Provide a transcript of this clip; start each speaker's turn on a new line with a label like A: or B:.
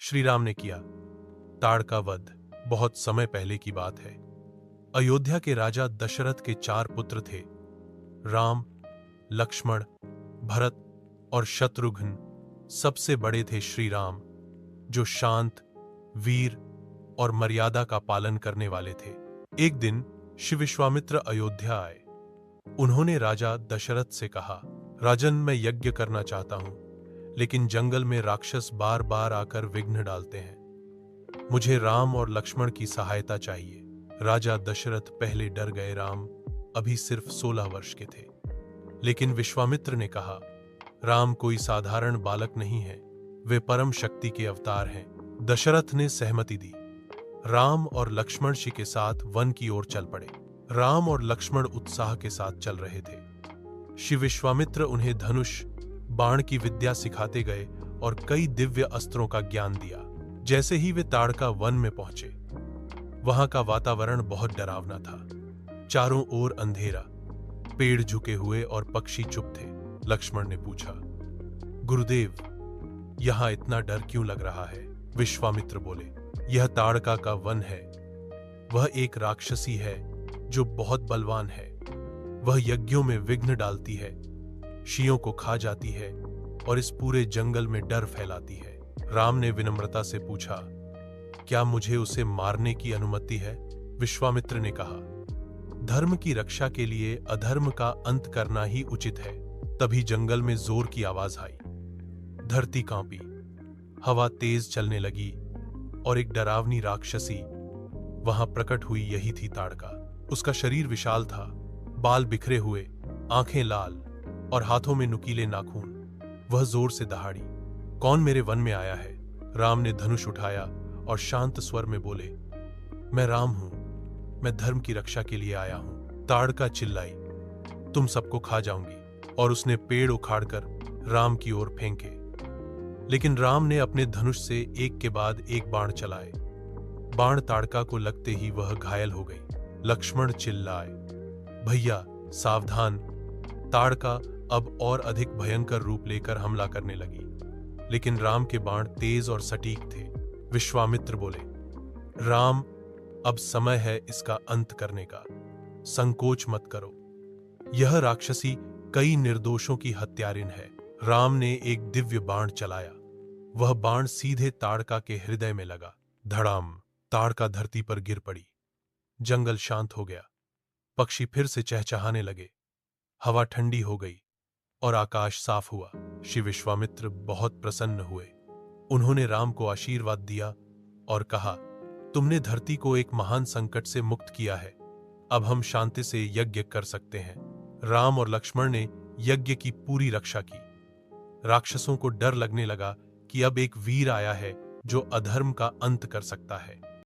A: श्री राम ने किया। ताड़का वध बहुत समय पहले की बात है। अयोध्या के राजा दशरथ के 4 पुत्र थे, राम, लक्ष्मण, भरत और शत्रुघ्न। सबसे बड़े थे श्री राम, जो शांत, वीर और मर्यादा का पालन करने वाले थे। एक दिन श्री विश्वामित्र अयोध्या आए। उन्होंने राजा दशरथ से कहा, राजन, मैं यज्ञ करना चाहता हूं, लेकिन जंगल में राक्षस बार बार आकर विघ्न डालते हैं। मुझे राम और लक्ष्मण की सहायता चाहिए। राजा दशरथ पहले डर गए। राम अभी सिर्फ 16 वर्ष के थे। लेकिन विश्वामित्र ने कहा, राम कोई साधारण बालक नहीं है, वे परम शक्ति के अवतार हैं। दशरथ ने सहमति दी। राम और लक्ष्मण जी के साथ वन की ओर चल पड़े। राम और लक्ष्मण उत्साह के साथ चल रहे थे। श्री विश्वामित्र उन्हें धनुष, बाण की विद्या सिखाते गए और कई दिव्य अस्त्रों का ज्ञान दिया। जैसे ही वे ताड़का वन में पहुंचे, वहां का वातावरण बहुत डरावना था। चारों ओर अंधेरा, पेड़ झुके हुए और पक्षी चुप थे। लक्ष्मण ने पूछा, गुरुदेव, यहां इतना डर क्यों लग रहा है? विश्वामित्र बोले, यह ताड़का का वन है। वह एक राक्षसी है जो बहुत बलवान है। वह यज्ञों में विघ्न डालती है, ऋषियों को खा जाती है और इस पूरे जंगल में डर फैलाती है। राम ने विनम्रता से पूछा, क्या मुझे उसे मारने की अनुमति है? विश्वामित्र ने कहा, धर्म की रक्षा के लिए अधर्म का अंत करना ही उचित है। तभी जंगल में जोर की आवाज आई। धरती कांपी, हवा तेज चलने लगी और एक डरावनी राक्षसी वहां प्रकट हुई। यही थी ताड़का। उसका शरीर विशाल था, बाल बिखरे हुए, आंखें लाल और हाथों में नुकीले नाखून। वह जोर से दहाड़ी, कौन मेरे वन में आया है? राम ने धनुष उठाया और शांत स्वर में बोले, मैं राम हूं, मैं धर्म की रक्षा के लिए आया हूं। ताड़का चिल्लाई, तुम सबको खा जाऊंगी, और उसने पेड़ उखाड़कर राम की ओर फेंके। लेकिन राम ने अपने धनुष से एक के बाद एक बाण चलाए। बाण ताड़का को लगते ही वह घायल हो गई। लक्ष्मण चिल्लाए, भैया सावधान! ताड़का अब और अधिक भयंकर रूप लेकर हमला करने लगी। लेकिन राम के बाण तेज और सटीक थे। विश्वामित्र बोले, राम, अब समय है इसका अंत करने का। संकोच मत करो। यह राक्षसी कई निर्दोषों की हत्यारिन है। राम ने एक दिव्य बाण चलाया। वह बाण सीधे ताड़का के हृदय में लगा। धड़ाम! ताड़का धरती पर गिर पड़ी। जंगल शांत हो गया। पक्षी फिर से चहचहाने लगे। हवा ठंडी हो गई और आकाश साफ हुआ। श्री विश्वामित्र बहुत प्रसन्न हुए। उन्होंने राम को आशीर्वाद दिया और कहा, तुमने धरती को एक महान संकट से मुक्त किया है। अब हम शांति से यज्ञ कर सकते हैं। राम और लक्ष्मण ने यज्ञ की पूरी रक्षा की। राक्षसों को डर लगने लगा कि अब एक वीर आया है जो अधर्म का अंत कर सकता है।